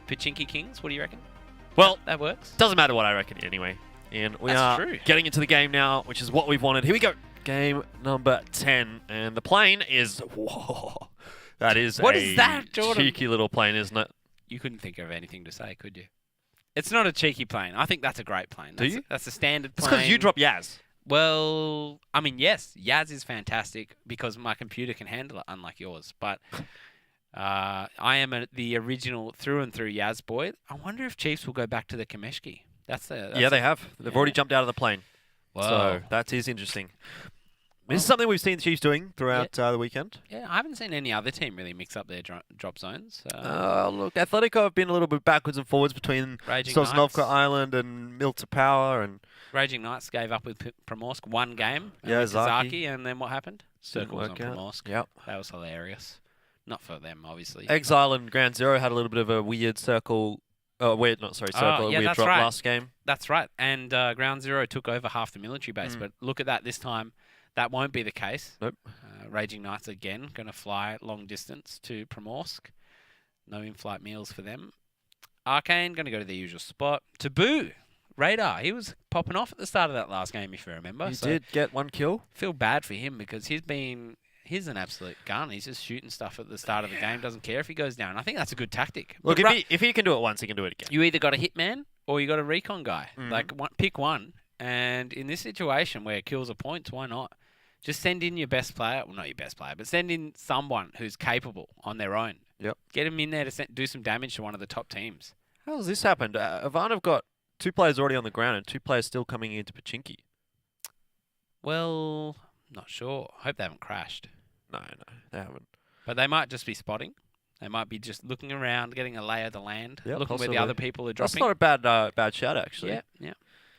Pachinki Kings. What do you reckon? Well, that works. Doesn't matter what I reckon anyway. And we That's are true. getting into the game now, which is what we've wanted. Here we go. Game number 10. And the plane is... Whoa. That is What is that, Jordan? Cheeky little plane, isn't it? You couldn't think of anything to say, could you? It's not a cheeky plane. I think that's a great plane. Do you? That's a standard It's plane. because you drop Yaz. Well, I mean, yes, Yaz is fantastic because my computer can handle it, unlike yours. But I am the original through and through Yaz boy. I wonder if Chiefs will go back to the Kameshki. Yeah, they have. They've already jumped out of the plane. Whoa. So that is interesting. This is something we've seen the Chiefs doing throughout the weekend. Yeah, I haven't seen any other team really mix up their drop zones. Look, Atletico have been a little bit backwards and forwards between Sosnovka Island and Milta Power. And Raging Knights gave up with Primorsk one game. Yeah, Zaki, and then what happened? Circles on out. Primorsk. Yep. That was hilarious. Not for them, obviously. Exile and Ground Zero had a little bit of a weird circle. A weird drop last game. That's right. And Ground Zero took over half the military base. But look at that this time. That won't be the case. Nope. Raging Knights again going to fly long distance to Primorsk. No in-flight meals for them. ARCANE going to go to their usual spot. TABOO, Radar. He was popping off at the start of that last game, if you remember. He did get one kill. Feel bad for him because he's an absolute gun. He's just shooting stuff at the start of the game. Doesn't care if he goes down. I think that's a good tactic. Look, if he can do it once, he can do it again. You either got a hitman or you got a recon guy. Pick one. And in this situation where kills are points, why not? Just send in your best player. Well, not your best player, but send in someone who's capable on their own. Yep. Get them in there to do some damage to one of the top teams. How has this happened? AVANT have got 2 players already on the ground and 2 players still coming into Pachinki. Well, not sure. I hope they haven't crashed. No, they haven't. But they might just be spotting. They might be just looking around, getting a lay of the land, looking possibly. where the other people are dropping. That's not a bad shout, actually. Yeah.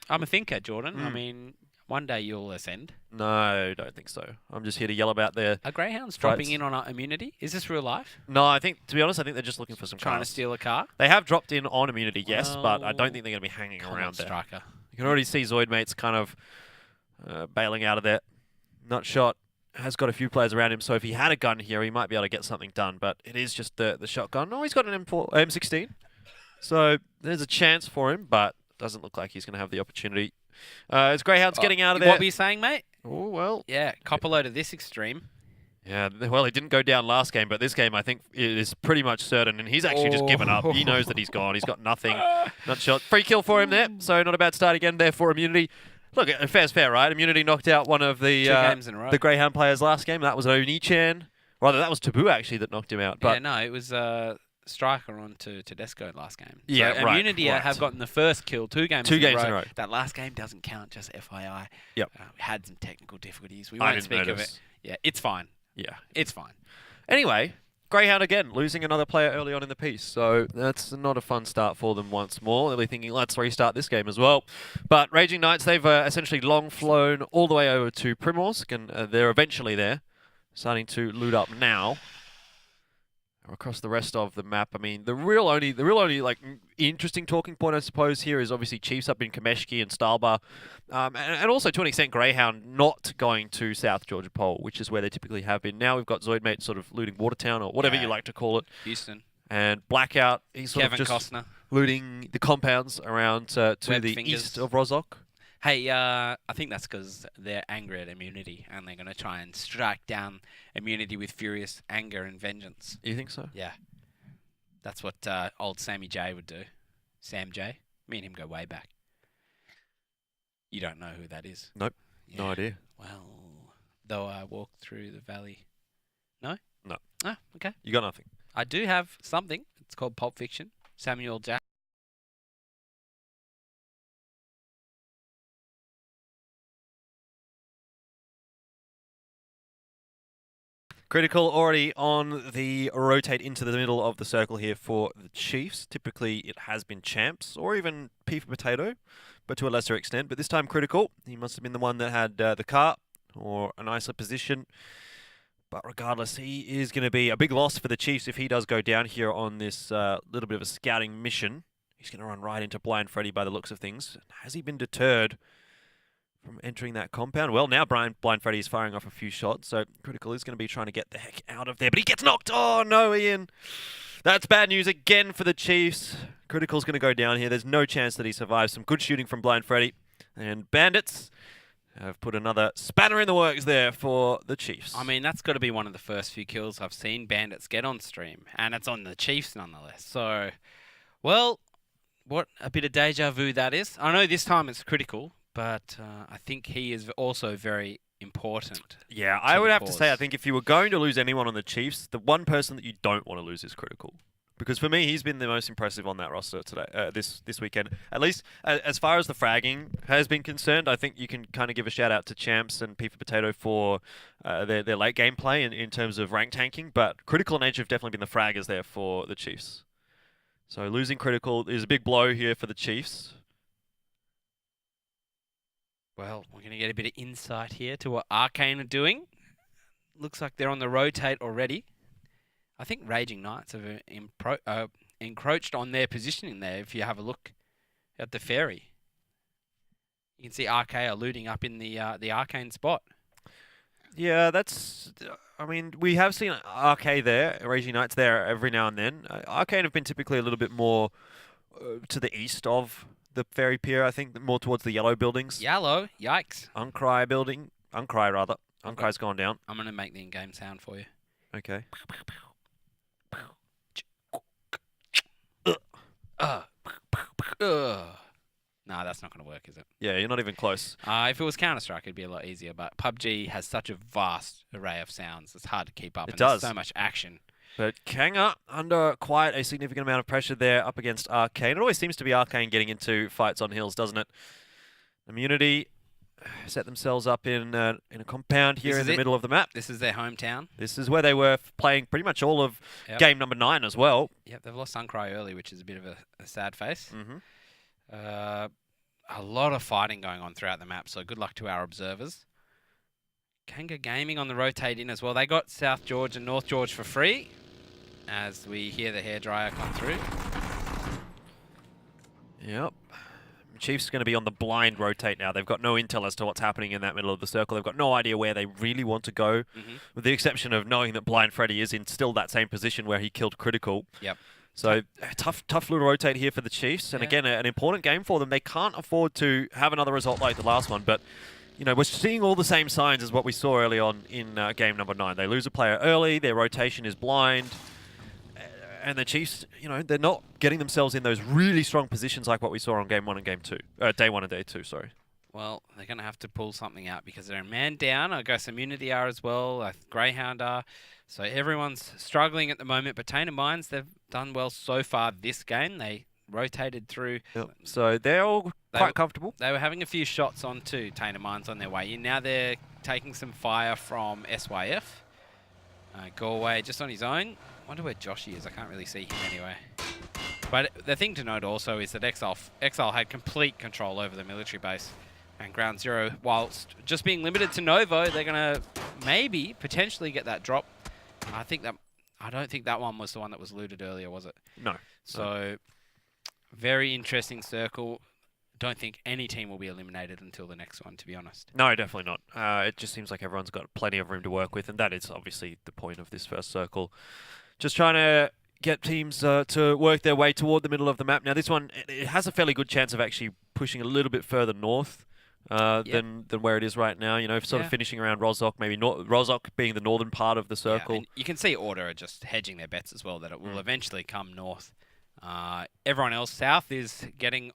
I'm a thinker, Jordan. I mean, one day you'll ascend. No, I don't think so. I'm just here to yell about their... Are Greyhounds dropping in on our immunity? Is this real life? No, to be honest, I think they're just looking for some Trying cars. to steal a car? They have dropped in on immunity, yes, but I don't think they're going to be hanging around there. Striker. You can already see Zoidmates kind of bailing out of there. Nutshot has got a few players around him, so if he had a gun here, he might be able to get something done, but it is just the shotgun. Oh, he's got an M16, so there's a chance for him, but doesn't look like he's going to have the opportunity. It's Greyhounds getting out of there. What were you saying, mate? Oh, well. Yeah, cop a load of this extreme. Yeah, well, he didn't go down last game, but this game I think it is pretty much certain, and he's actually just given up. He knows that he's gone. He's got nothing. Nutshot. Free kill for him there, so not a bad start again there for immunity. Look, fair's fair, right? Immunity knocked out one of the 2 games in a row. The Greyhound players last game. That was Oni-chan. Rather, that was TABOO, actually, that knocked him out. But yeah, no, it was Striker on to Tedesco last game. Yeah, so Immunity have gotten the first kill 2 games in a row. That last game doesn't count, just FYI. Yep. We had some technical difficulties. We won't speak of it. Yeah, it's fine. Yeah. It's fine. Anyway, Greyhound again, losing another player early on in the piece. So that's not a fun start for them once more. They'll be thinking, let's restart this game as well. But Raging Knights, they've essentially long flown all the way over to Primorsk, and they're eventually there, starting to loot up now. Across the rest of the map, I mean, the real only like interesting talking point, I suppose, here is obviously Chiefs up in Kameshki and Stalbar, and also to an extent Greyhound not going to South Georgia Pole, which is where they typically have been. Now we've got Zoidmate sort of looting Watertown or whatever you like to call it. Houston. And Blackout, he's sort Kevin of just Costner. looting the compounds around to the east of Rozhok. Hey, I think that's because they're angry at immunity, and they're going to try and strike down immunity with furious anger and vengeance. You think so? Yeah. That's what old Sammy J would do. Sam J. Me and him go way back. You don't know who that is? Nope. Yeah. No idea. Well, though I walk through the valley. No? No. Ah, okay. You got nothing. I do have something. It's called Pulp Fiction. Samuel Jackson. Critical already on the rotate into the middle of the circle here for the Chiefs. Typically it has been Champs or even P for Potato, but to a lesser extent. But this time Critical, he must have been the one that had the car or a nicer position. But regardless, he is going to be a big loss for the Chiefs if he does go down here on this little bit of a scouting mission. He's going to run right into Blind Freddy by the looks of things. Has he been deterred from entering that compound. Well, now Blind Freddy is firing off a few shots, so Critical is going to be trying to get the heck out of there, but he gets knocked. Oh, no, Ian. That's bad news again for the Chiefs. Critical's going to go down here. There's no chance that he survives. Some good shooting from Blind Freddy. And Bandits have put another spanner in the works there for the Chiefs. I mean, that's got to be one of the first few kills I've seen Bandits get on stream. And it's on the Chiefs nonetheless. So, well, what a bit of deja vu that is. I know this time it's Critical, but I think he is also very important. Yeah, I would have to say, I think if you were going to lose anyone on the Chiefs, the one person that you don't want to lose is Critical. Because for me, he's been the most impressive on that roster today, this weekend. At least as far as the fragging has been concerned, I think you can kind of give a shout out to Champs and P for Potato for their late game play in terms of rank tanking. But Critical and Edge have definitely been the fraggers there for the Chiefs. So losing Critical is a big blow here for the Chiefs. Well, we're going to get a bit of insight here to what ARCANE are doing. Looks like they're on the rotate already. I think Raging Knights have encroached on their positioning there. If you have a look at the ferry, you can see RK are looting up in the ARCANE spot. Yeah, that's... I mean, we have seen RK there, Raging Knights there every now and then. ARCANE have been typically a little bit more to the east of the ferry pier, I think, more towards the yellow buildings. Yellow? Yikes. Uncry building. Uncry, rather. Uncry's gone down. I'm going to make the in-game sound for you. Okay. No, that's not going to work, is it? Yeah, you're not even close. If it was Counter-Strike, it'd be a lot easier, but PUBG has such a vast array of sounds, it's hard to keep up. It and does. There's so much action. But KANGA under quite a significant amount of pressure there up against ARCANE. It always seems to be ARCANE getting into fights on hills, doesn't it? Immunity set themselves up in a compound here in the middle of the map. This is their hometown. This is where they were playing pretty much all of game number 9 as well. Yep, they've lost Suncry early, which is a bit of a sad face. Mm-hmm. A lot of fighting going on throughout the map, so good luck to our observers. KANGA Gaming on the rotate in as well. They got South George and North George for free as we hear the hairdryer come through. Yep. Chiefs going to be on the blind rotate now. They've got no intel as to what's happening in that middle of the circle. They've got no idea where they really want to go, with the exception of knowing that Blind Freddy is in still that same position where he killed Critical. Yep. So tough little rotate here for the Chiefs. And again, an important game for them. They can't afford to have another result like the last one, but you know, we're seeing all the same signs as what we saw early on in game number 9. They lose a player early, their rotation is blind, and the Chiefs, you know, they're not getting themselves in those really strong positions like what we saw on game 1 and game 2. Day 1 and day 2, sorry. Well, they're going to have to pull something out because they're a man down. I guess Immunity are as well. Greyhound are. So everyone's struggling at the moment. But Tainted Minds, they've done well so far this game. They rotated through. Yep. So they're all quite comfortable. They were having a few shots onto Tainted Minds on their way in. Now they're taking some fire from SYF. Galway just on his own. Wonder where Joshy is. I can't really see him anyway. But the thing to note also is that Exile had complete control over the military base and Ground Zero. Whilst just being limited to Novo, they're going to maybe potentially get that drop. I don't think that one was the one that was looted earlier, was it? No. So very interesting circle. Don't think any team will be eliminated until the next one, to be honest. No, definitely not. It just seems like everyone's got plenty of room to work with, and that is obviously the point of this first circle. Just trying to get teams to work their way toward the middle of the map. Now, this one, it has a fairly good chance of actually pushing a little bit further north than where it is right now. You know, sort of finishing around Rozok, maybe Rozok being the northern part of the circle. And you can see Order are just hedging their bets as well, that it will eventually come north. Everyone else south is getting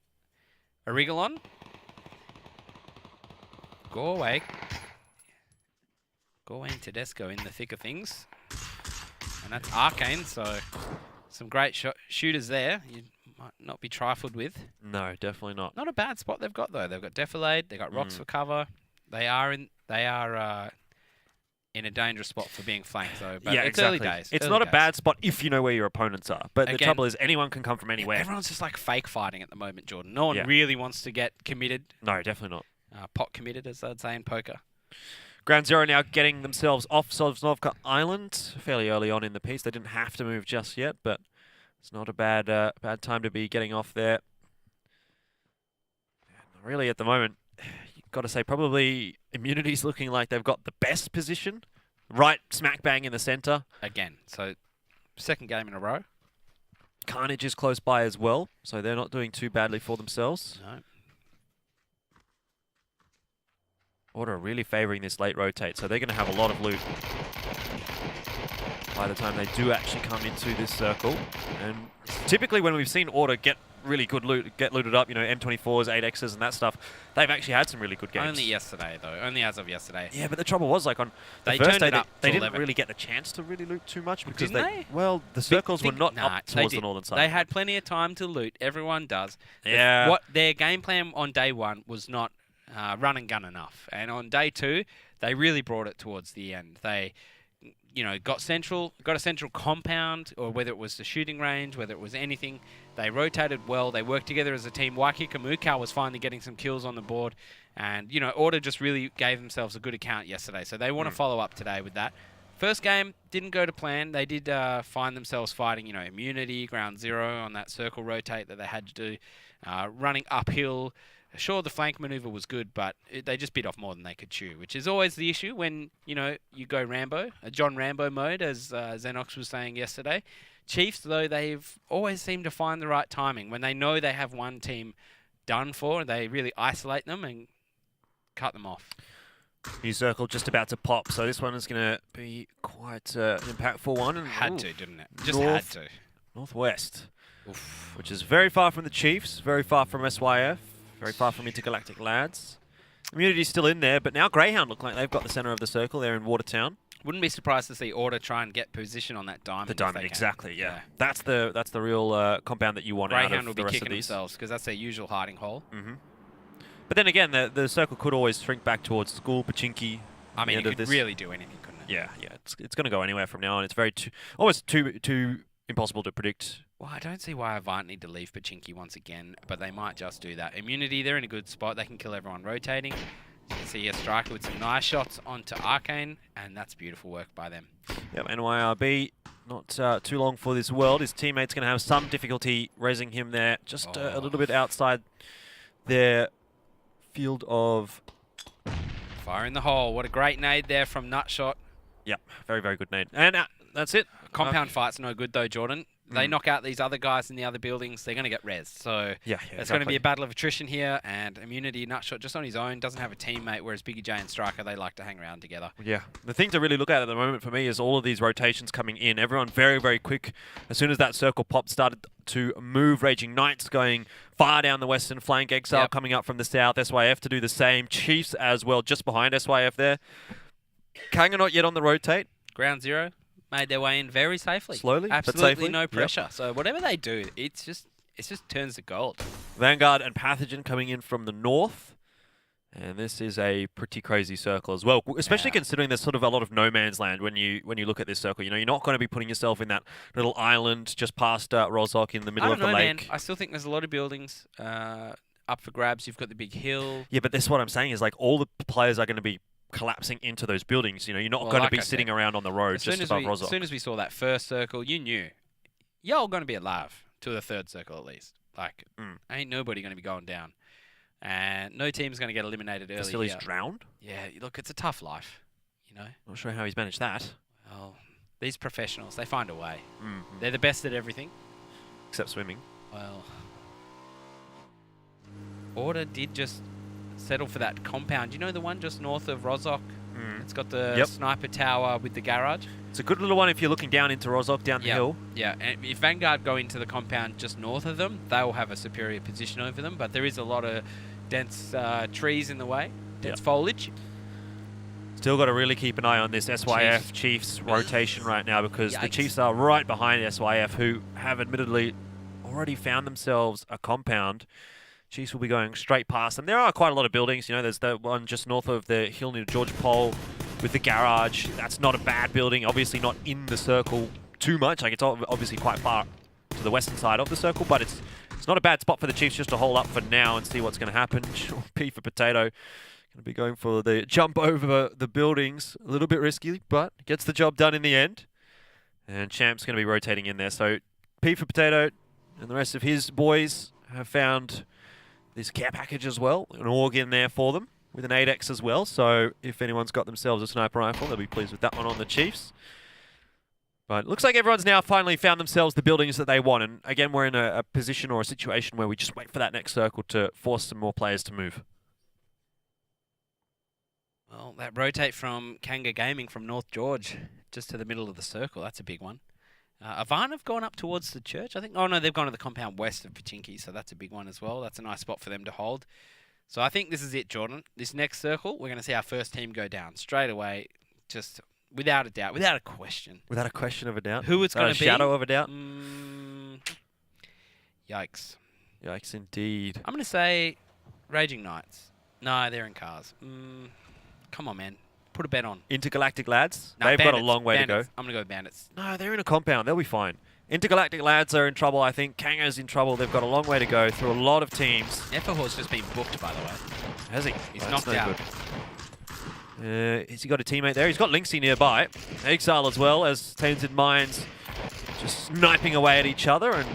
a wriggle on. Galway and Tedesco in the thick of things. And that's ARCANE, so some great shooters there. You might not be trifled with. No, definitely not. Not a bad spot they've got though. They've got Defilade, they've got rocks for cover. They are in a dangerous spot for being flanked though. But it's early days. It's not a bad spot if you know where your opponents are. But the trouble is anyone can come from anywhere. Everyone's just like fake fighting at the moment, Jordan. No one really wants to get committed. No, definitely not. Pot committed, as they'd say in poker. Ground Zero now getting themselves off Sosnovka Island fairly early on in the piece. They didn't have to move just yet, but it's not a bad time to be getting off there. And really, at the moment, got to say, probably Immunity's looking like they've got the best position. Right smack bang in the center. Again, so second game in a row. Carnage is close by as well, so they're not doing too badly for themselves. No. Order are really favouring this late rotate, so they're going to have a lot of loot by the time they do actually come into this circle. And typically when we've seen Order get really good loot, get looted up, you know, M24s, 8Xs and that stuff, they've actually had some really good games. Only yesterday, though. Only as of yesterday. Yeah, but the trouble was, like, on the first day, they didn't really get the chance to really loot too much because well, the circles were not up towards the northern side. They had plenty of time to loot. Everyone does. Yeah. What their game plan on day one was not run and gun enough. And on day two, they really brought it towards the end. They, you know, got a central compound, or whether it was the shooting range, whether it was anything. They rotated well. They worked together as a team. Waikika Mukau was finally getting some kills on the board. And, you know, Order just really gave themselves a good account yesterday. So they want to follow up today with that. First game didn't go to plan. They did find themselves fighting, you know, Immunity, ground zero on that circle rotate that they had to do. Running uphill. Sure, the flank maneuver was good, but they just bit off more than they could chew, which is always the issue when, you know, you go Rambo, a John Rambo mode, as Xenox was saying yesterday. Chiefs, though, they've always seemed to find the right timing. When they know they have one team done for, they really isolate them and cut them off. New circle just about to pop, so this one is going to be quite an impactful one. And, had to, didn't it? Just had to. Northwest, Oof. Which is very far from the Chiefs, very far from SYF. Very far from Intergalactic Lads. Immunity's still in there, but now Greyhound look like they've got the center of the circle there in Watertown. Wouldn't be surprised to see Order try and get position on that diamond. The diamond, exactly, yeah. That's the real compound that you want out of the rest of these. Greyhound will be kicking themselves because that's their usual hiding hole. But then again, the circle could always shrink back towards School, Pachinki. I mean, it could really do anything, couldn't it? Yeah, it's going to go anywhere from now on. It's almost too impossible to predict. Well, I don't see why AVANT need to leave Pachinki once again, but they might just do that. Immunity, they're in a good spot. They can kill everyone rotating. You can see a striker with some nice shots onto ARCANE, and that's beautiful work by them. Yep, NYRB, not too long for this world. His teammate's going to have some difficulty raising him there, just a little bit outside their field of... Fire in the hole. What a great nade there from Nutshot. Yep, very, very good nade. And that's it. Compound fight's no good, though, Jordan. They knock out these other guys in the other buildings, they're going to get rezzed. So it's going to be a battle of attrition here, and Immunity, Nutshot, just on his own, doesn't have a teammate, whereas Biggie J and Striker, they like to hang around together. Yeah. The thing to really look at the moment for me is all of these rotations coming in. Everyone very, very quick. As soon as that circle pop started to move, Raging Knights going far down the western flank, Exile coming up from the south, SYF to do the same, Chiefs as well, just behind SYF there. KANGA not yet on the rotate. Ground zero. Made their way in very safely. Slowly, absolutely but safely. No pressure. So whatever they do, it just turns to gold. Vanguard and Pathogen coming in from the north. And this is a pretty crazy circle as well, especially considering there's sort of a lot of no man's land when you look at this circle. You know, you're not going to be putting yourself in that little island just past Rozok in the middle of the lake. Man. I still think there's a lot of buildings up for grabs. You've got the big hill. Yeah, but this is what I'm saying is like all the players are going to be collapsing into those buildings. You know, you're not going to be sitting around on the road just above Rozok. As soon as we saw that first circle, you knew y'all going to be alive to the third circle at least. Like, ain't nobody going to be going down. And no team's going to get eliminated early. Still he's drowned? Yeah, look, it's a tough life, you know. Not sure how he's managed that. Well, these professionals, they find a way. They're the best at everything. Except swimming. Well, Order did just settle for that compound. You know the one just north of Rozok? It's got the sniper tower with the garage. It's a good little one if you're looking down into Rozok, down the hill. Yeah, and if Vanguard go into the compound just north of them, they'll have a superior position over them, but there is a lot of dense trees in the way, dense foliage. Still got to really keep an eye on this SYF Chiefs rotation right now because the Chiefs are right behind SYF, who have admittedly already found themselves a compound. Chiefs will be going straight past them. There are quite a lot of buildings. You know, there's the one just north of the hill near George Pole with the garage. That's not a bad building. Obviously not in the circle too much. Like, it's obviously quite far to the western side of the circle, but it's not a bad spot for the Chiefs just to hold up for now and see what's going to happen. P for Potato. Going to be going for the jump over the buildings. A little bit risky, but gets the job done in the end. And Champ's going to be rotating in there. So P for Potato and the rest of his boys have found this care package as well, an org in there for them. with an 8x as well. So if anyone's got themselves a sniper rifle, they'll be pleased with that one on the Chiefs. But it looks like everyone's now finally found themselves the buildings that they want. And again, we're in a position or a situation where we just wait for that next circle to force some more players to move. Well, that rotate from KANGA Gaming from North George just to the middle of the circle. That's a big one. AVANT have gone up towards the church, I think. Oh, no, they've gone to the compound west of Pachinki, so that's a big one as well. That's a nice spot for them to hold. So I think this is it, Jordan. This next circle, we're going to see our first team go down straight away, just without a doubt, without a question. Without a question of a doubt. Who it's going to be? Shadow of a doubt. Yikes. Yikes, indeed. I'm going to say Raging Knights. No, they're in cars. Come on, man. Put a bet on. Intergalactic Lads. No, They've Bandits, got a long way Bandits. to go. I'm going to go Bandits. No, they're in a compound. They'll be fine. Intergalactic Lads are in trouble, I think. KANGA's in trouble. They've got a long way to go through a lot of teams. Nefahor's just been booked, by the way. Has he? He's knocked out. Has he got a teammate there? He's got Lynxy nearby. Exile as well, as Tainted Minds just sniping away at each other, and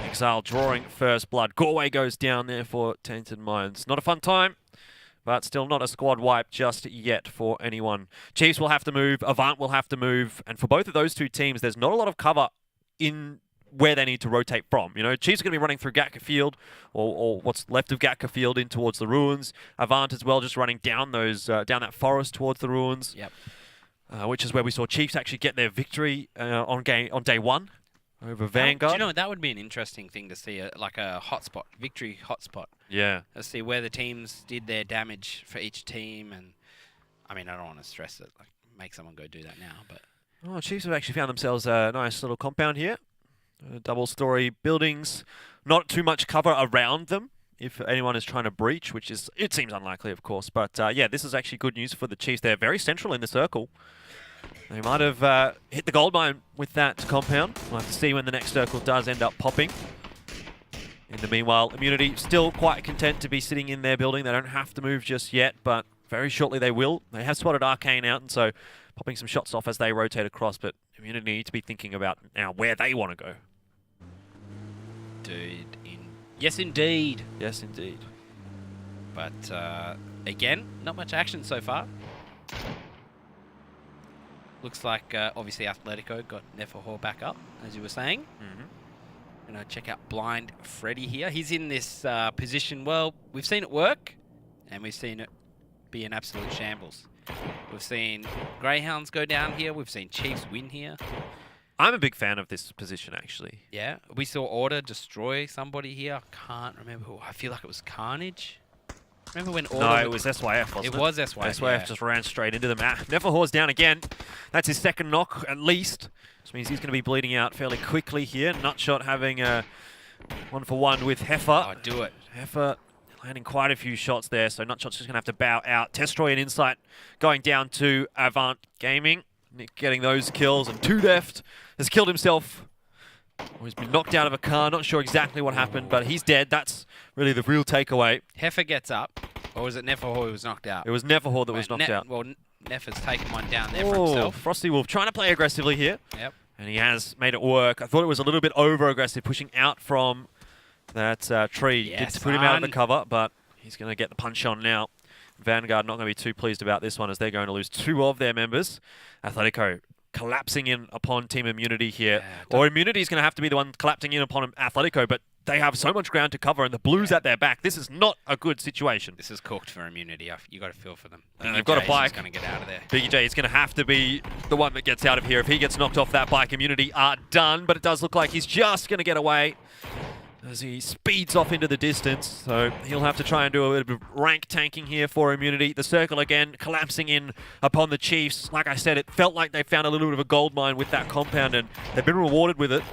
Exile drawing first blood. Gorway goes down there for Tainted Minds. Not a fun time, but still not a squad wipe just yet for anyone. Chiefs will have to move, AVANT will have to move, and for both of those two teams, there's not a lot of cover in where they need to rotate from. You know, Chiefs are going to be running through Gatka Field, or what's left of Gatka Field in towards the ruins. AVANT as well, just running down those down that forest towards the ruins. Yep. Which is where we saw Chiefs actually get their victory on day one over Vanguard. Do you know, that would be an interesting thing to see, like a hotspot, victory hotspot. Yeah. Let's see where the teams did their damage for each team, and I mean, I don't want to stress it, like make someone go do that now, but. Oh, Chiefs have actually found themselves a nice little compound here. Double-story buildings, not too much cover around them if anyone is trying to breach, which is, it seems unlikely, of course. But yeah, this is actually good news for the Chiefs. They're very central in the circle. They might have hit the gold mine with that compound. We'll have to see when the next circle does end up popping. In the meanwhile, Immunity still quite content to be sitting in their building. They don't have to move just yet, but very shortly they will. They have spotted ARCANE out, and so popping some shots off as they rotate across, but Immunity need to be thinking about now where they want to go. Yes, indeed. Yes, indeed. But again, not much action so far. Looks like obviously Athletico got Nefahor back up, as you were saying. Gonna check out Blind Freddy here. He's in this position. Well, we've seen it work, and we've seen it be an absolute shambles. We've seen Greyhounds go down here. We've seen Chiefs win here. I'm a big fan of this position, actually. Yeah, we saw Order destroy somebody here. I can't remember who. I feel like it was Carnage. Remember when Order... No, it was SYF, wasn't it? It was SYF, SYF just ran straight into them. Nefahor's down again. That's his second knock, at least. Which means he's going to be bleeding out fairly quickly here. Nutshot having a 1-for-1 with Heifer. Oh, do it. Heifer landing quite a few shots there, so Nutshot's just going to have to bow out. Testroy and Insight going down to AVANT Gaming. Nick getting those kills, and Two Deft has killed himself. Or he's been knocked out of a car. Not sure exactly what happened, but he's dead. That's really the real takeaway. Heifer gets up, or was it Nefahor who was knocked out? It was Nefahor that was knocked out. Well, Nef has taken one down there for himself. Frosty Wolf trying to play aggressively here. Yep. And he has made it work. I thought it was a little bit over-aggressive, pushing out from that tree. Yes, to put him out of the cover, but he's going to get the punch on now. Vanguard not going to be too pleased about this one, as they're going to lose 2 of their members. Athletico collapsing in upon Team Immunity here. Or Immunity is going to have to be the one collapsing in upon Athletico, but they have so much ground to cover, and the Blues at their back. This is not a good situation. This is cooked for Immunity. You got to feel for them. And they've got a bike. Going to get out of there. Biggie J is going to have to be the one that gets out of here. If he gets knocked off that bike, Immunity are done, but it does look like he's just going to get away as he speeds off into the distance. So he'll have to try and do a bit of rank tanking here for Immunity. The circle again collapsing in upon the Chiefs. Like I said, it felt like they found a little bit of a gold mine with that compound, and they've been rewarded with it.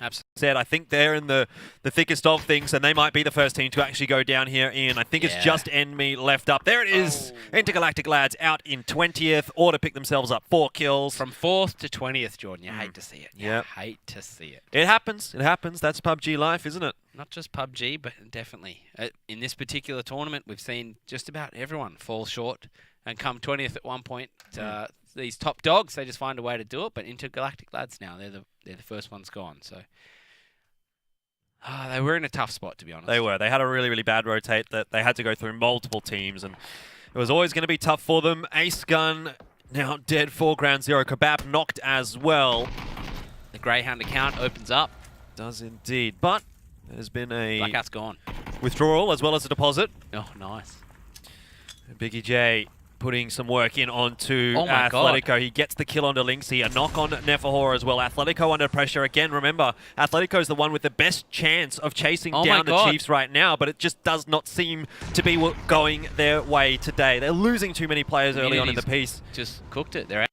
Absolutely. I think they're in the thickest of things, and they might be the first team to actually go down here in. I think it's just Enemy left up. There it is. Intergalactic Lads out in 20th. Order pick themselves up 4 kills. From 4th to 20th, Jordan. You hate to see it. Yeah. Hate to see it. It happens. It happens. That's PUBG life, isn't it? Not just PUBG, but definitely. In this particular tournament, we've seen just about everyone fall short and come 20th at one point. These top dogs, they just find a way to do it, but Intergalactic Lads now, they're the first ones gone. So They were in a tough spot, to be honest. They were. They had a really, really bad rotate that they had to go through multiple teams, and it was always going to be tough for them. Ace Gun now dead for ground zero. Kebab knocked as well. The Greyhound account opens up. Does indeed, but there's been a Blackout's gone. withdrawal as well as a deposit. Oh, nice. Biggie J putting some work in onto Oh my Athletico. God. He gets the kill onto Linksy. A knock on Nefahor as well. Athletico under pressure again. Remember, Atletico's the one with the best chance of chasing Oh my down the God. Chiefs right now, but it just does not seem to be going their way today. They're losing too many players early on in the piece. Just cooked it. They're out.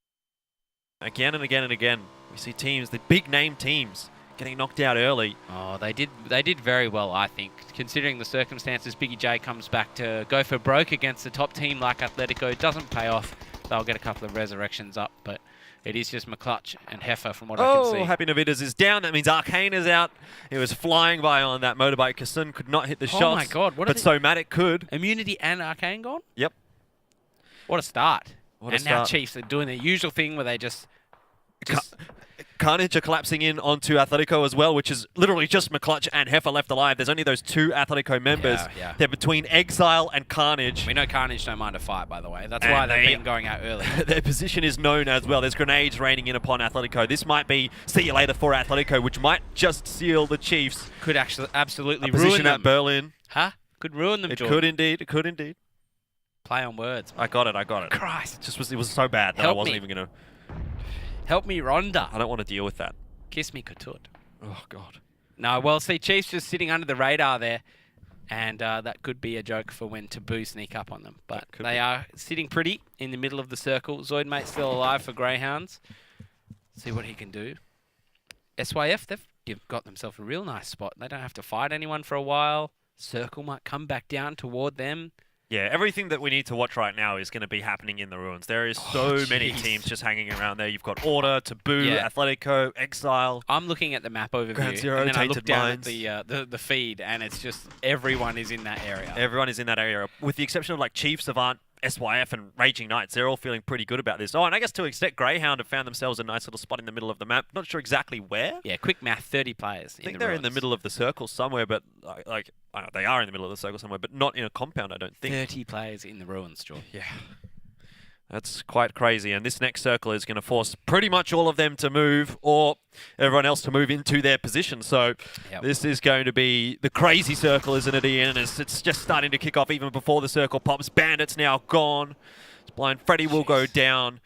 Again and again and again. We see teams, the big name teams, getting knocked out early. Oh, they did very well, I think. Considering the circumstances, Biggie J comes back to go for broke against a top team like Atletico. It doesn't pay off. They'll get a couple of resurrections up, but it is just McClutch and Heifer from what I can see. Oh, Happy Navitas is down. That means ARCANE is out. It was flying by on that motorbike. Kasun could not hit the shots. Oh my God, what are but so Matic could. Immunity and ARCANE gone? Yep. What a start. What a and now start. Chiefs are doing the usual thing where they just Carnage are collapsing in onto Atletico as well, which is literally just McClutch and Heifer left alive. There's only those two Atletico members. Yeah. They're between Exile and Carnage. We know Carnage don't mind a fight, by the way. That's And why they've been going out early. Their position is known as well. There's grenades raining in upon Atletico. This might be see you later for Atletico, which might just seal the Chiefs. Could actually absolutely A ruin position them. at Berlin. Huh? Could ruin them, It Jordan. could indeed. It could indeed. Play on words. I got it. Christ. It was so bad that I Help wasn't me. even gonna. Help me, Rhonda. I don't want to deal with that. Kiss me, Katut. Oh God. No, well, see, Chiefs just sitting under the radar there. And that could be a joke for when Taboo sneak up on them. But could they be. are sitting pretty in the middle of the circle. Zoidmate's still alive for Greyhounds. See what he can do. SYF, they've got themselves a real nice spot. They don't have to fight anyone for a while. Circle might come back down toward them. Yeah, everything that we need to watch right now is going to be happening in the ruins. There is so many jeez. teams just hanging around there. You've got Order, Taboo, Yeah. Atletico, Exile. I'm looking at the map overview, Ground Zero, and then I look Tainted down Minds. at the feed, and it's just everyone is in that area. Everyone is in that area, with the exception of like Chiefs, Avant, SYF, and Raging Knights. They're all feeling pretty good about this. Oh, and I guess to an extent, Greyhound have found themselves a nice little spot in the middle of the map. Not sure exactly where. Yeah, quick math, 30 players. I think they're in the middle of the circle somewhere, but they are in the middle of the circle somewhere, but not in a compound, I don't think. 30 players in the ruins, George. Yeah. That's quite crazy. And this next circle is going to force pretty much all of them to move, or everyone else to move into their position. So Yep. this is going to be the crazy circle, isn't it, Ian? And it's just starting to kick off even before the circle pops. Bandit's now gone. Blind Freddy will go down.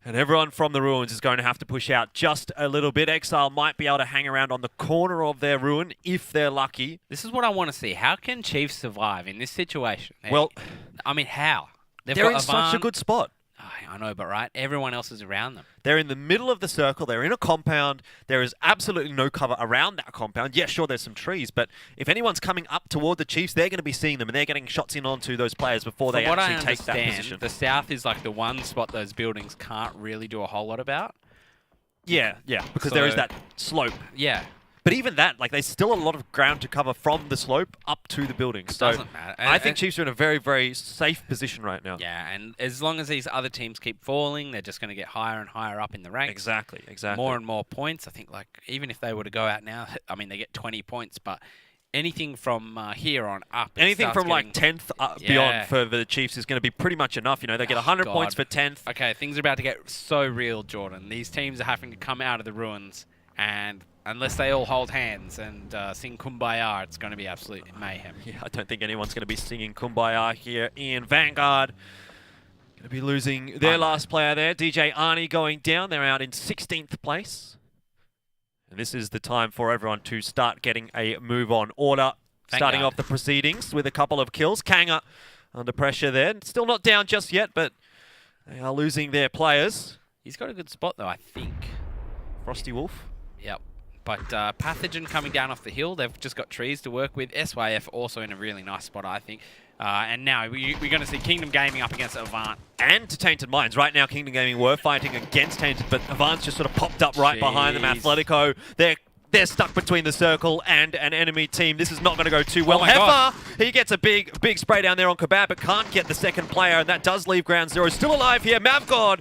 And everyone from the ruins is going to have to push out just a little bit. Exile might be able to hang around on the corner of their ruin if they're lucky. This is what I want to see. How can Chiefs survive in this situation? Well, I mean, how? They've they're got in such a Avant. good spot. I know, but right, everyone else is around them. They're in the middle of the circle. They're in a compound. There is absolutely no cover around that compound. Yeah, sure, there's some trees, but if anyone's coming up toward the Chiefs, they're going to be seeing them, and they're getting shots in onto those players before they From what I actually take that understand, position. the south is like the one spot those buildings can't really do a whole lot about. Yeah, because there is So- that slope. Yeah, But even that, like, there's still a lot of ground to cover from the slope up to the building. So doesn't matter. I think Chiefs are in a very, very safe position right now. Yeah, and as long as these other teams keep falling, they're just going to get higher and higher up in the ranks. Exactly. More and more points. I think, like, even if they were to go out now, I mean, they get 20 points, but anything from here on up. it Anything starts from like getting- 10th Yeah. beyond for the Chiefs is going to be pretty much enough. You know, they get 100 points for God. 10th. Okay, things are about to get so real, Jordan. These teams are having to come out of the ruins, and unless they all hold hands and sing Kumbaya, it's going to be absolute mayhem. Yeah, I don't think anyone's going to be singing Kumbaya here in Vanguard. Going to be losing their last player there. DJ Arnie going down. They're out in 16th place. And this is the time for everyone to start getting a move on order. Starting Vanguard. off the proceedings with a couple of kills. KANGA under pressure there. Still not down just yet, but they are losing their players. He's got a good spot, though, I think. Frosty Wolf. Yep. But Pathogen coming down off the hill. They've just got trees to work with. SYF also in a really nice spot, I think. And now we're going to see Kingdom Gaming up against Avant. And to Tainted Minds. Right now, Kingdom Gaming were fighting against Tainted, but Avant's just sort of popped up right behind them. Jeez. Athletico, they're stuck between the circle and an enemy team. This is not going to go too well. Oh my God. Heifer, he gets a big spray down there on Kebab, but can't get the second player, and that does leave ground zero. Still alive here, Mavgod.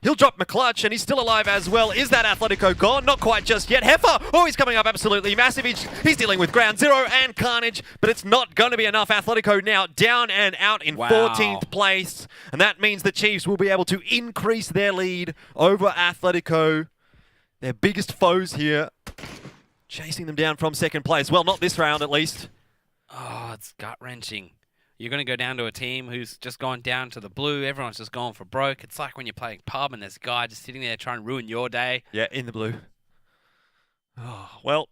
He'll drop McClutch, and he's still alive as well. Is that Athletico gone? Not quite just yet. Heifer! Oh, he's coming up absolutely massive. He's dealing with Ground Zero and Carnage, but it's not going to be enough. Athletico now down and out in 14th place, and that means the Chiefs will be able to increase their lead over Athletico. Their biggest foes here, chasing them down from second place. Well, not this round, at least. Oh, it's gut-wrenching. You're going to go down to a team who's just gone down to the blue. Everyone's just gone for broke. It's like when you're playing pub and there's a guy just sitting there trying to ruin your day. Yeah, in the blue. Oh, well,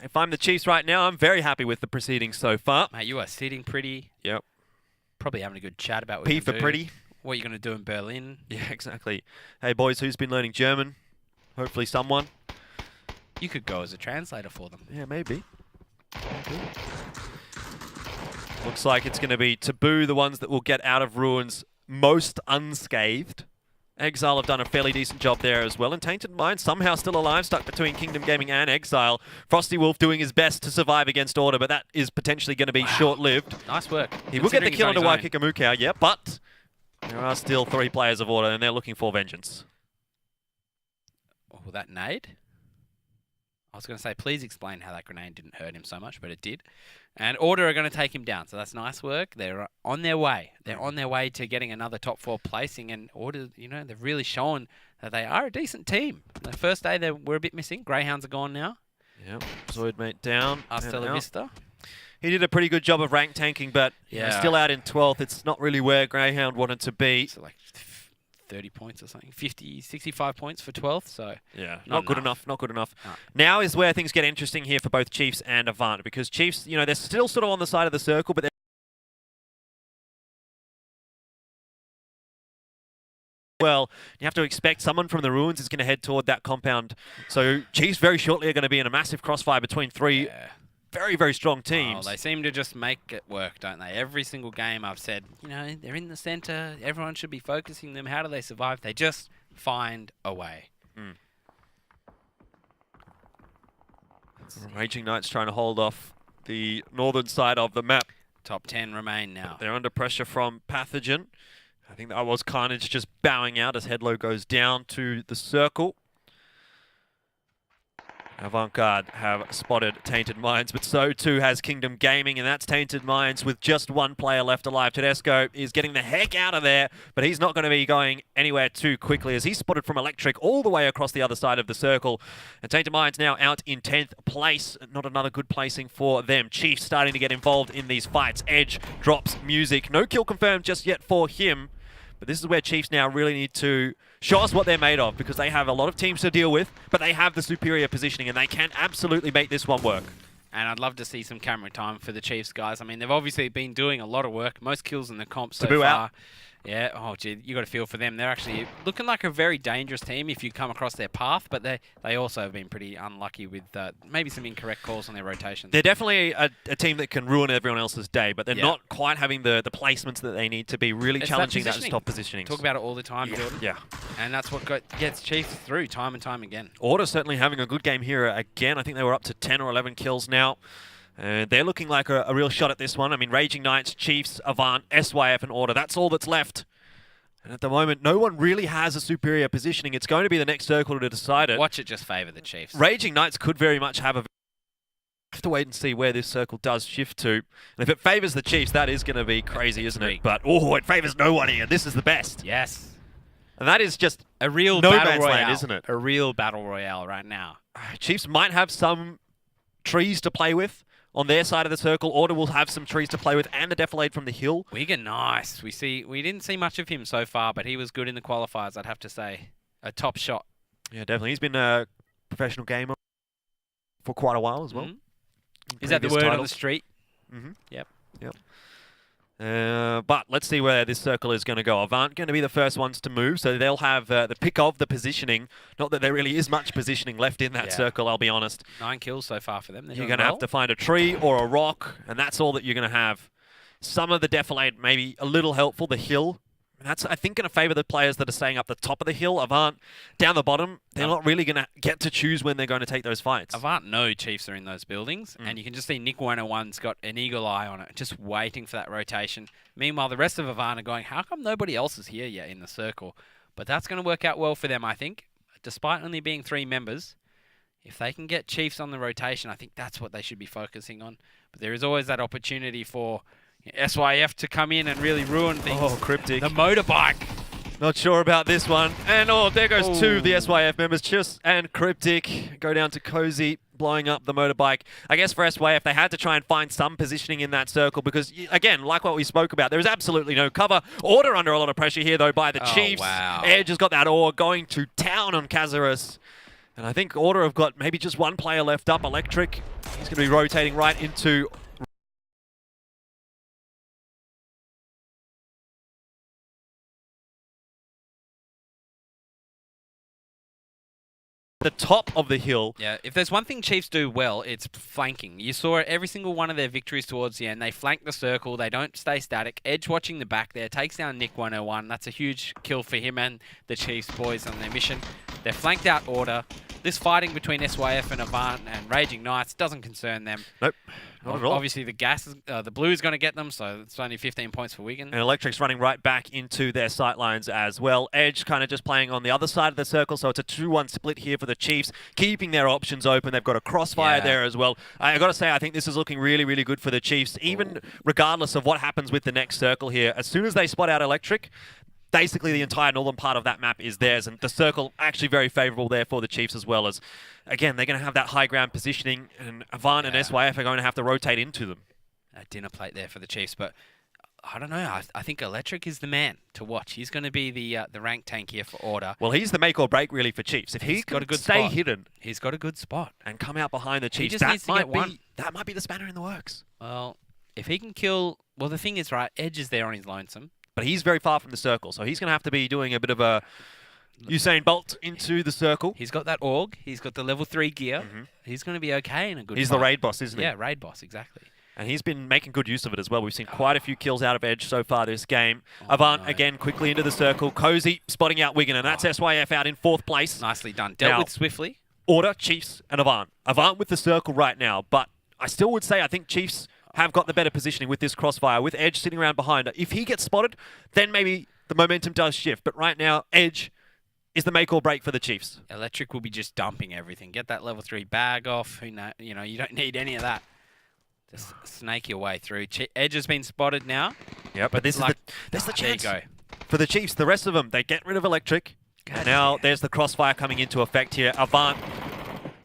if I'm the Chiefs right now, I'm very happy with the proceedings so far. Mate, you are sitting pretty. Yep. Probably having a good chat about what P you're for gonna do. pretty. What you're going to do in Berlin. Yeah, exactly. Hey, boys, who's been learning German? Hopefully someone. You could go as a translator for them. Yeah, maybe. Looks like it's going to be Taboo, the ones that will get out of Ruins most unscathed. Exile have done a fairly decent job there as well. And Tainted Mind somehow still alive, stuck between Kingdom Gaming and Exile. Frosty Wolf doing his best to survive against Order, but that is potentially going to be short-lived. Nice work. He will get the kill into Waikakamukau, yeah, but there are still 3 players of Order, and they're looking for vengeance. Oh, that nade? I was going to say, please explain how that grenade didn't hurt him so much, but it did. And Order are going to take him down, so that's nice work. They're on their way. They're on their way to getting another top 4 placing, and Order, you know, they've really shown that they are a decent team. The first day they were a bit missing. Greyhounds are gone now. Yep, Zoidmate down. Hasta la vista. He did a pretty good job of rank tanking, but still out in 12th. It's not really where Greyhound wanted to be. So like 30 points or something, 50, 65 points for 12th, so... Yeah, not good enough, not good enough. No. Now is where things get interesting here for both Chiefs and Avant, because Chiefs, you know, they're still sort of on the side of the circle, but they're... Well, you have to expect someone from the Ruins is going to head toward that compound. So Chiefs very shortly are going to be in a massive crossfire between 3 very, very strong teams. Oh, they seem to just make it work, don't they? Every single game I've said, you know, they're in the center. Everyone should be focusing them. How do they survive? They just find a way. Raging Knights trying to hold off the northern side of the map. Top 10 remain now. They're under pressure from Pathogen. I think that was Carnage just bowing out as Headlow goes down to the circle. Avantgarde have spotted Tainted Minds, but so too has Kingdom Gaming, and that's Tainted Minds with just 1 player left alive. Tedesco is getting the heck out of there, but he's not going to be going anywhere too quickly as he's spotted from Electric all the way across the other side of the circle. And Tainted Minds now out in 10th place. Not another good placing for them. Chief starting to get involved in these fights. Edge drops music. No kill confirmed just yet for him. But this is where Chiefs now really need to show us what they're made of, because they have a lot of teams to deal with, but they have the superior positioning, and they can absolutely make this one work. And I'd love to see some camera time for the Chiefs guys. I mean, they've obviously been doing a lot of work. Most kills in the comp so Taboo far. out. Yeah, oh gee, you got to feel for them. They're actually looking like a very dangerous team if you come across their path, but they also have been pretty unlucky with maybe some incorrect calls on their rotations. They're definitely a team that can ruin everyone else's day, but they're not quite having the placements that they need to be really challenging that top positioning. Talk about it all the time, Jordan. Yeah. And that's what gets Chiefs through time and time again. Order certainly having a good game here again. I think they were up to 10 or 11 kills now. They're looking like a real shot at this one. I mean, Raging Knights, Chiefs, Avant, SYF, and Order. That's all that's left. And at the moment, no one really has a superior positioning. It's going to be the next circle to decide it. Watch it just favour the Chiefs. Raging Knights could very much have have to wait and see where this circle does shift to. And if it favours the Chiefs, that is going to be crazy, isn't it? But, oh, it favours no one here. This is the best. Yes. And that is just a real no battle man's royale, land, isn't it? A real battle royale right now. Chiefs might have some trees to play with on their side of the circle. Order will have some trees to play with and a defilade from the hill. Wigan, nice. We didn't see much of him so far, but he was good in the qualifiers, I'd have to say. A top shot. Yeah, definitely. He's been a professional gamer for quite a while as well. Is that the word on the street? Yep. But let's see where this circle is going to go. Avant going to be the first ones to move, so they'll have the pick of the positioning. Not that there really is much positioning left in that circle, I'll be honest. 9 kills so far for them. You're going to have to find a tree or a rock, and that's all that you're going to have. Some of the defilade may be a little helpful. The hill, that's, I think, going to favour the players that are staying up the top of the hill. Avant, down the bottom, they're not really going to get to choose when they're going to take those fights. Avant know Chiefs are in those buildings, and you can just see Nick 101's got an eagle eye on it, just waiting for that rotation. Meanwhile, the rest of Avant are going, how come nobody else is here yet in the circle? But that's going to work out well for them, I think. Despite only being 3 members, if they can get Chiefs on the rotation, I think that's what they should be focusing on. But there is always that opportunity for SYF to come in and really ruin things. Oh, Cryptic. The motorbike. Not sure about this one. And there goes 2 of the SYF members. Chus and Cryptic go down to Cozy, blowing up the motorbike. I guess for SYF, they had to try and find some positioning in that circle because, again, like what we spoke about, there is absolutely no cover. Order under a lot of pressure here, though, by the Chiefs. Wow. Edge has got that ore going to town on Kazarus. And I think Order have got maybe just 1 player left up, Electric. He's going to be rotating right into the top of the hill. Yeah, if there's one thing Chiefs do well, it's flanking. You saw it every single one of their victories towards the end. They flank the circle. They don't stay static. Edge watching the back there. Takes down Nick 101. That's a huge kill for him and the Chiefs boys on their mission. They're flanked out Order. This fighting between SYF and Avant and Raging Knights doesn't concern them. Nope, not at all. Obviously, the blue is going to get them, so it's only 15 points for Wigan. And Electric's running right back into their sight lines as well. Edge kind of just playing on the other side of the circle, so it's a 2-1 split here for the Chiefs, keeping their options open. They've got a crossfire there as well. I got to say, I think this is looking really, really good for the Chiefs, even regardless of what happens with the next circle here. As soon as they spot out Electric, basically the entire northern part of that map is theirs, and the circle actually very favourable there for the Chiefs as well as, again, they're going to have that high ground positioning, and Avant and SYF are going to have to rotate into them. A dinner plate there for the Chiefs, but I don't know. I think Electric is the man to watch. He's going to be the rank tank here for Order. Well, he's the make or break really for Chiefs. If he's got a good stay hidden, he's got a good spot and come out behind the Chiefs, he just needs to get one. That might be the spanner in the works. Well, if he can kill, well, the thing is, right, Edge is there on his lonesome. But he's very far from the circle, so he's going to have to be doing a bit of a Usain Bolt into the circle. He's got that AUG. He's got the level 3 gear. He's going to be okay in a good He's fight. the raid boss, isn't he? Yeah, raid boss, exactly. And he's been making good use of it as well. We've seen quite a few kills out of Edge so far this game. Avant again quickly into the circle. Cozy spotting out Wigan, and that's SYF out in 4th place. Nicely done. Dealt with swiftly. Order, Chiefs, and Avant. Avant with the circle right now, but I still would say I think Chiefs have got the better positioning with this crossfire, with Edge sitting around behind her. If he gets spotted, then maybe the momentum does shift. But right now, Edge is the make or break for the Chiefs. Electric will be just dumping everything. Get that level 3 bag off. You know, you don't need any of that. Just snake your way through. Edge has been spotted now. Yeah, but this is the chance there you go. for the Chiefs. The rest of them, they get rid of Electric. And now there's the crossfire coming into effect here. Avant,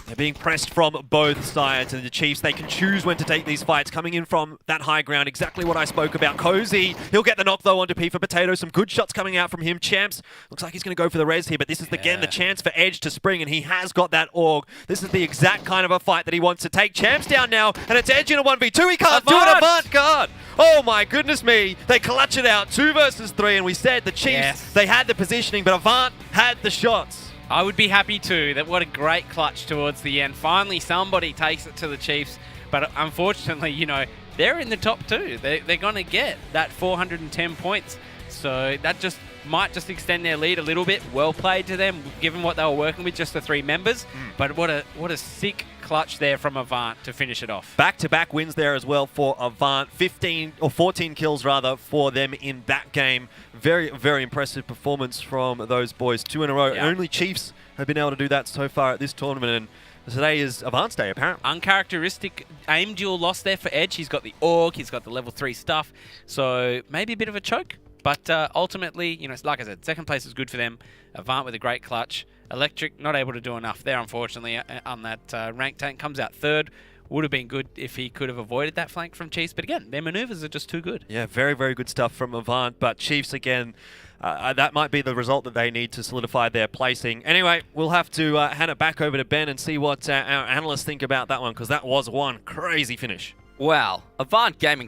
they're being pressed from both sides, and the Chiefs, they can choose when to take these fights. Coming in from that high ground, exactly what I spoke about. Cozy, he'll get the knock though onto P for Potato. Some good shots coming out from him. Champs, looks like he's going to go for the res here, but this is again the chance for Edge to spring, and he has got that AUG. This is the exact kind of a fight that he wants to take. Champs down now, and it's Edge in a 1v2. He can't do it. Avant can't. Oh my goodness me. They clutch it out. 2 versus 3, and we said the Chiefs, they had the positioning, but Avant had the shots. I would be happy too. That what a great clutch towards the end. Finally, somebody takes it to the Chiefs. But unfortunately, you know, they're in the top 2. They're going to get that 410 points. So that might just extend their lead a little bit. Well played to them, given what they were working with, just the 3 members. But what a sick clutch there from Avant to finish it off. Back-to-back wins there as well for Avant. 14 kills rather for them in that game. Very, very impressive performance from those boys. 2 in a row. Yeah. Only Chiefs have been able to do that so far at this tournament, and today is Avant's day, apparently. Uncharacteristic aim duel loss there for Edge. He's got the AUG, he's got the level 3 stuff, so maybe a bit of a choke. But ultimately, you know, like I said, 2nd place is good for them. Avant with a great clutch. Electric not able to do enough there, unfortunately, on that rank tank. Comes out 3rd. Would have been good if he could have avoided that flank from Chiefs. But again, their maneuvers are just too good. Yeah, very, very good stuff from Avant. But Chiefs, again, that might be the result that they need to solidify their placing. Anyway, we'll have to hand it back over to Ben and see what our analysts think about that one, because that was one crazy finish. Well, Avant Gaming